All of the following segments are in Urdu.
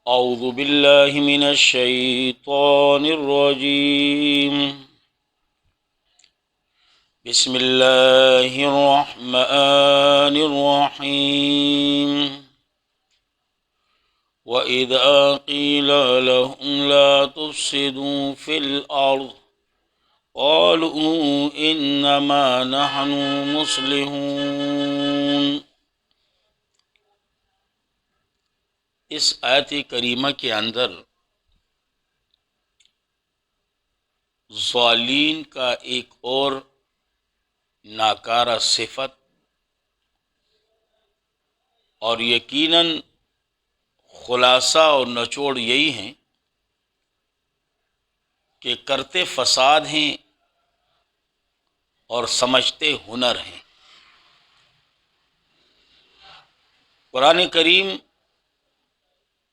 اعوذ باللہ من الشیطان الرجیم بسم اللہ الرحمن الرحیم وَإِذَا قِيلَ لَهُمْ لَا تُفْسِدُوا فِي الْأَرْضِ قَالُوا إِنَّمَا نَحْنُ مُصْلِحُونَ۔ اس آیت کریمہ کے اندر ضالین کا ایک اور ناکارہ صفت اور یقیناً خلاصہ اور نچوڑ یہی ہیں کہ کرتے فساد ہیں اور سمجھتے ہنر ہیں۔ قرآن کریم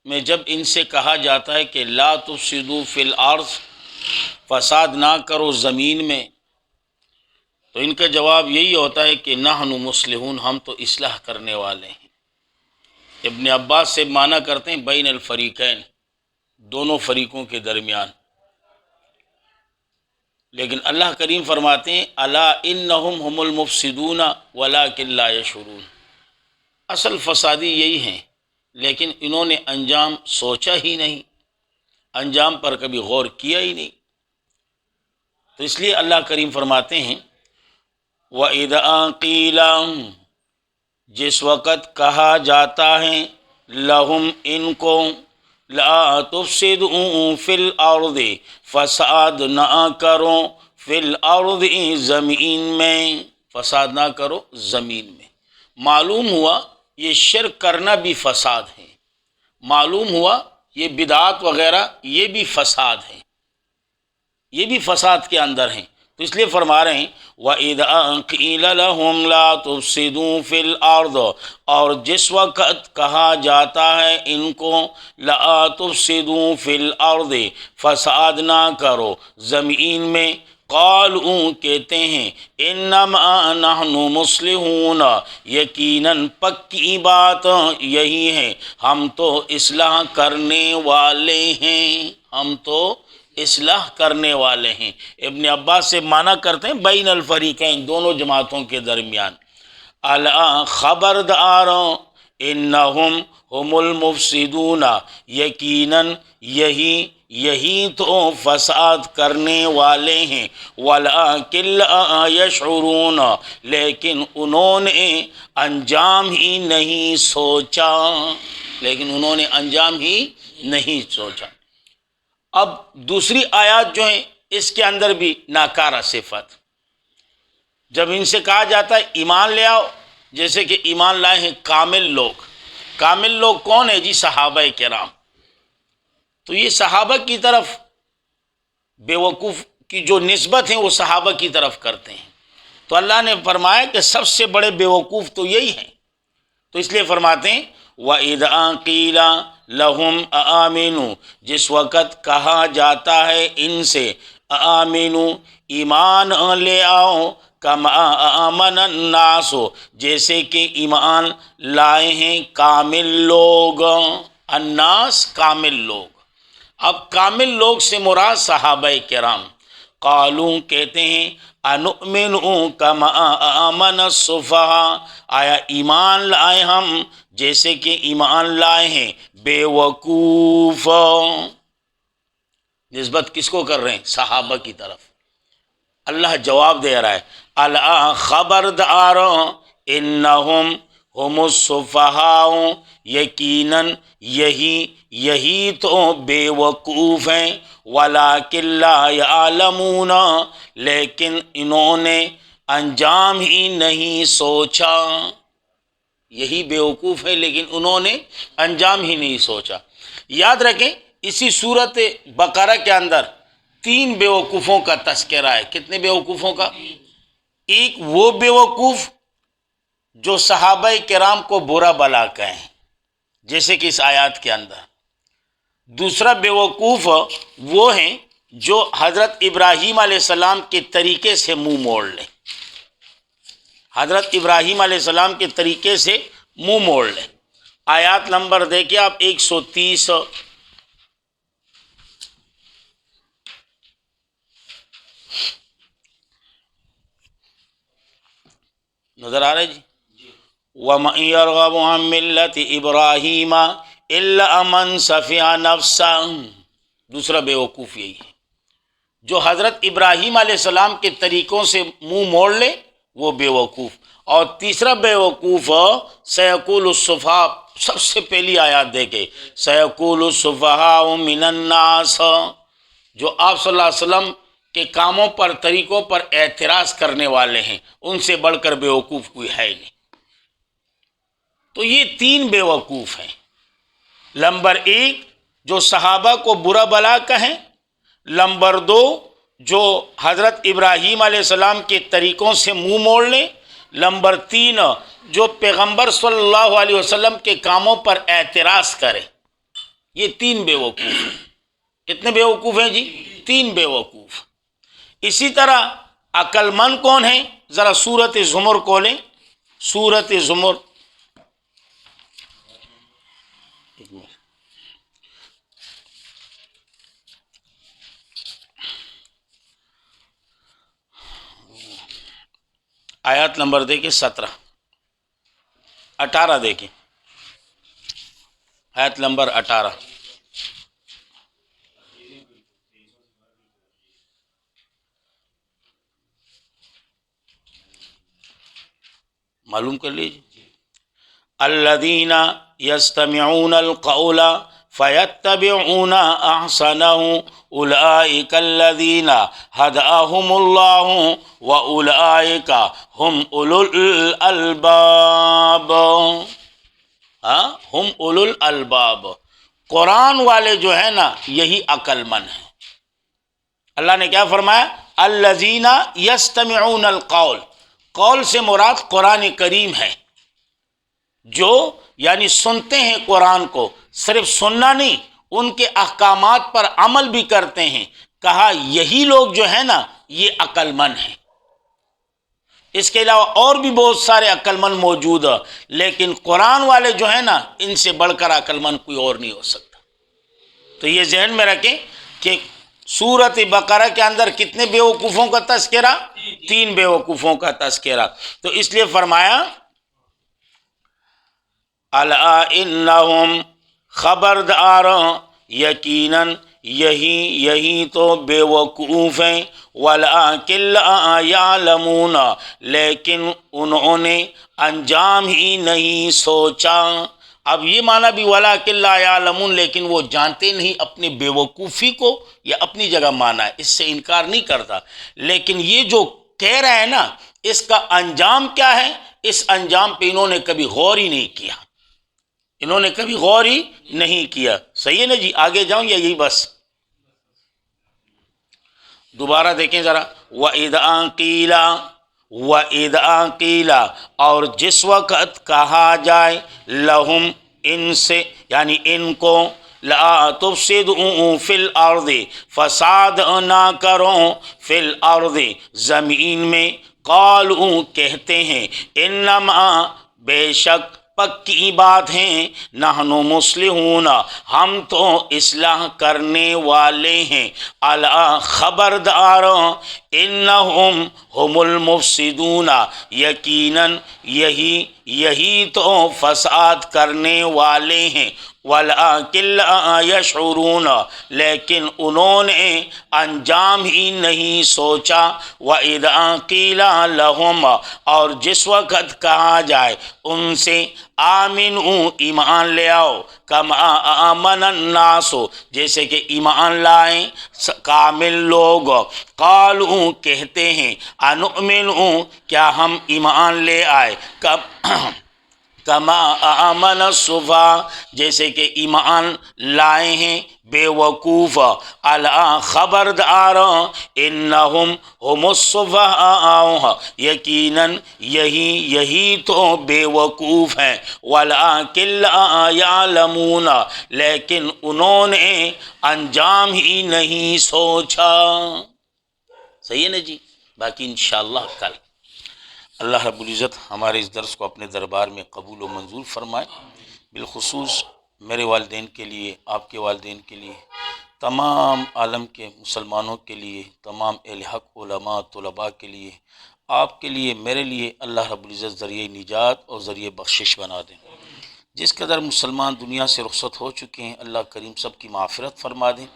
میں جب ان سے کہا جاتا ہے کہ لا تفسدوا فی الارض، فساد نہ کرو زمین میں، تو ان کا جواب یہی ہوتا ہے کہ نحن مصلحون، ہم تو اصلاح کرنے والے ہیں۔ ابن عباس سے معنی کرتے ہیں بین الفریقین، دونوں فریقوں کے درمیان۔ لیکن اللہ کریم فرماتے ہیں الا انہم هم المفسدون ولکن لا یشعرون، اصل فسادی یہی ہیں لیکن انہوں نے انجام سوچا ہی نہیں، انجام پر کبھی غور کیا ہی نہیں۔ تو اس لیے اللہ کریم فرماتے ہیں وَإِذَا قِيلَ، جس وقت کہا جاتا ہے لہم ان کو، لا تفسدوا فی الارض، فساد نہ کرو، فی الارض زمین میں، فساد نہ کرو زمین میں۔ معلوم ہوا یہ شرک کرنا بھی فساد ہے، معلوم ہوا یہ بدعات وغیرہ یہ بھی فساد ہے، یہ بھی فساد کے اندر ہیں۔ تو اس لیے فرما رہے ہیں وَإِذَا قِيلَ لَهُمْ لَا تُفْسِدُوا فِي الْأَرْضِ، اور جس وقت کہا جاتا ہے ان کو لَا تُفْسِدُوا فِي الْأَرْضِ، فساد نہ کرو زمین میں، قالوا کہتے ہیں انما نحن مصلحون، یقیناً پکی بات یہی ہے ہم تو اصلاح کرنے والے ہیں، ہم تو اصلاح کرنے والے ہیں۔ ابن عباس سے معنی کرتے ہیں بین الفریقین، دونوں جماعتوں کے درمیان۔ الا خبردار انہم هم المفسدون، یقیناً یہی تو فساد کرنے والے ہیں، ولکن لا یشعرون، لیکن انہوں نے انجام ہی نہیں سوچا، لیکن انہوں نے انجام ہی نہیں سوچا۔ اب دوسری آیات جو ہیں اس کے اندر بھی ناکارہ صفت، جب ان سے کہا جاتا ہے ایمان لے آؤ، جیسے کہ ایمان لائے ہیں کامل لوگ۔ کامل لوگ کون ہیں جی؟ صحابہ کرام۔ تو یہ صحابہ کی طرف بے وقوف کی جو نسبت ہے وہ صحابہ کی طرف کرتے ہیں، تو اللہ نے فرمایا کہ سب سے بڑے بے وقوف تو یہی ہیں۔ تو اس لیے فرماتے ہیں وَإِذَا قِيلَ لَهُمْ آمِنُوا، جس وقت کہا جاتا ہے ان سے آمنوا، ایمان لے آؤ، کما آمن الناس، جیسے کہ ایمان لائے ہیں کامل لوگ۔ الناس کامل لوگ۔ اب کامل لوگ سے مراد صحابہ کرام۔ قالوں کہتے ہیں انؤمن کما آمن السفہاء، آیا ایمان لائے ہم جیسے کہ ایمان لائے ہیں بے وقوف۔ نسبت کس کو کر رہے ہیں؟ صحابہ کی طرف۔ اللہ جواب دے رہا ہے الا خبردار انہم هم السفہاء، یقیناً یہی تو بے وقوف ہیں، ولکن لا یعلمون، لیکن انہوں نے انجام ہی نہیں سوچا۔ یہی بے وقوف ہے لیکن انہوں نے انجام ہی نہیں سوچا۔ یاد رکھیں اسی صورت بقرہ کے اندر 3 بے وقوفوں کا تذکرہ ہے۔ کتنے بے وقوفوں کا؟ ایک وہ بے وقوف جو صحابہ کرام کو برا بلا کہیں، جیسے کہ اس آیات کے اندر۔ دوسرا بے وقوف وہ ہیں جو حضرت ابراہیم علیہ السلام کے طریقے سے منہ موڑ لیں، حضرت ابراہیم علیہ السلام کے طریقے سے منہ موڑ لیں۔ آیات نمبر دیکھیں آپ 130، نظر آ رہا ہے جی؟ وَمَن يَرْغَبُ عَن مِّلَّةِ إِبْرَاهِيمَ إِلَّا مَن سَفِهَ نَفْسَهُ، دوسرا بیوقوف یہی ہے جو حضرت ابراہیم علیہ السلام کے طریقوں سے منہ موڑ لے، وہ بیوقوف۔ اور تیسرا بیوقوف سیقول السفہاء، سب سے پہلی آیات دیکھے، سیقول السفہاء من الناس، جو آپ صلی اللہ علیہ وسلم کے کاموں پر، طریقوں پر اعتراض کرنے والے ہیں، ان سے بڑھ کر بیوقوف کوئی ہے نہیں۔ تو یہ تین بیوقوف ہیں۔ نمبر ایک، جو صحابہ کو برا بلا کہیں۔ نمبر دو، جو حضرت ابراہیم علیہ السلام کے طریقوں سے منہ موڑ لیں۔ نمبر تین، جو پیغمبر صلی اللہ علیہ وسلم کے کاموں پر اعتراض کرے۔ یہ تین بیوقوف ہیں۔ کتنے بیوقوف ہیں جی؟ تین بیوقوف۔ اسی طرح عقل مند کون ہیں؟ ذرا سورۃ زمر کو لیں، سورۃ زمر، آیات نمبر دیکھیں 17، 18 دیکھیں، آیت نمبر 18۔ معلوم کر لیجیے۔ الذین یستمعون القول فیتبعون احسنہ اولئک الذین ہداہم اللہ واولئک ہم اولو الالباب۔ ہم اولو الالباب، قرآن والے جو ہے نا یہی عقل مند ہیں۔ اللہ نے کیا فرمایا؟ الذین یستمعون القول، قول سے مراد قرآن کریم ہے، جو یعنی سنتے ہیں قرآن کو، صرف سننا نہیں، ان کے احکامات پر عمل بھی کرتے ہیں۔ کہا یہی لوگ جو ہے نا یہ عقل مند ہیں۔ اس کے علاوہ اور بھی بہت سارے عقل مند موجود ہیں، لیکن قرآن والے جو ہیں نا ان سے بڑھ کر عقل مند کوئی اور نہیں ہو سکتا۔ تو یہ ذہن میں رکھیں کہ سورۃ بقرہ کے اندر کتنے بیوقوفوں کا تذکرہ؟ تین بیوقوفوں کا تذکرہ۔ تو اس لیے فرمایا الا انہم، خبردار، یقیناً یہی تو بیوقوف ہیں، ولکن لا یعلمون، لیکن انہوں نے انجام ہی نہیں سوچا۔ اب یہ معنی بھی ولکن لا یعلمون، لیکن وہ جانتے نہیں اپنی بیوقوفی کو، یا اپنی جگہ معنی ہے، اس سے انکار نہیں کرتا، لیکن یہ جو کہہ رہا ہے نا اس کا انجام کیا ہے، اس انجام پہ انہوں نے کبھی غور ہی نہیں کیا، انہوں نے کبھی غور ہی نہیں کیا۔ صحیح ہے نا جی؟ آگے جاؤں یا یہی بس؟ دوبارہ دیکھیں ذرا، وَإِذَا قِيلَ، اور جس وقت کہا جائے، لَهُمْ، ان سے یعنی ان کو، لَا تُفْسِدُوا فِي الْأَرْضِ، فساد نہ کرو، فِي الْأَرْضِ، زمین میں، قالوا، کہتے ہیں، انما، بے شک، پکی بات ہیں، نحن مصلحون، ہم تو اصلاح کرنے والے ہیں، الا، خبردار، انہم ہم المفسدون، یقیناً یہی تو فساد کرنے والے ہیں، ولکن لا یشعرون، لیکن انہوں نے انجام ہی نہیں سوچا۔ وَإِذَا قِيلَ لَهُمْ، اور جس وقت کہا جائے ان سے، آمنوا، ایمان لے آؤ، کما آمن الناس، جیسے کہ ایمان لائیں کامل لوگ، قالوا، کہتے ہیں، انؤمن، کیا ہم ایمان لے آئے، کما آمن السفہاء، جیسے کہ ایمان لائے ہیں بے وقوف، الا، خبردار، انہم ہم السفہاء، یقیناً یہی تو بے وقوف ہیں، ولکن لا یعلمون، لیکن انہوں نے انجام ہی نہیں سوچا۔ صحیح ہے نا جی؟ باقی انشاءاللہ کل اللہ رب العزت ہمارے اس درس کو اپنے دربار میں قبول و منظور فرمائے۔ بالخصوص میرے والدین کے لیے، آپ کے والدین کے لیے، تمام عالم کے مسلمانوں کے لیے، تمام اہل حق علماء طلباء کے لیے، آپ کے لیے، میرے لیے اللہ رب العزت ذریعہ نجات اور ذریعہ بخشش بنا دیں۔ جس قدر مسلمان دنیا سے رخصت ہو چکے ہیں اللہ کریم سب کی معافرت فرما دیں،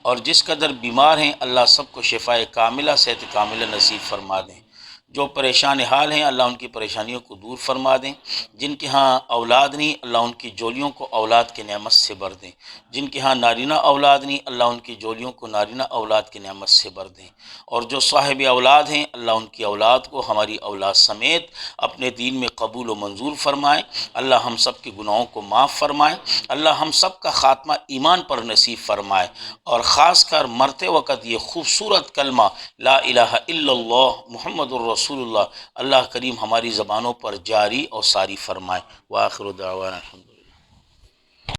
اور جس قدر بیمار ہیں اللہ سب کو شفاء کاملہ صحت کاملہ نصیب فرما دیں۔ جو پریشان حال ہیں اللہ ان کی پریشانیوں کو دور فرما دیں۔ جن کے ہاں اولاد نہیں اللہ ان کی جولیوں کو اولاد کے نعمت سے بھر دیں۔ جن کے ہاں نارینہ اولاد نہیں اللہ ان کی جولیوں کو نارینہ اولاد کی نعمت سے بھر دیں۔ اور جو صاحب اولاد ہیں اللہ ان کی اولاد کو ہماری اولاد سمیت اپنے دین میں قبول و منظور فرمائے۔ اللہ ہم سب کے گناہوں کو معاف فرمائے۔ اللہ ہم سب کا خاتمہ ایمان پر نصیب فرمائے، اور خاص کر مرتے وقت یہ خوبصورت کلمہ لا الہ الا اللہ محمد الرسول اللہ اللہ کریم ہماری زبانوں پر جاری اور ساری فرمائے۔ وآخر دعوانا الحمد للہ۔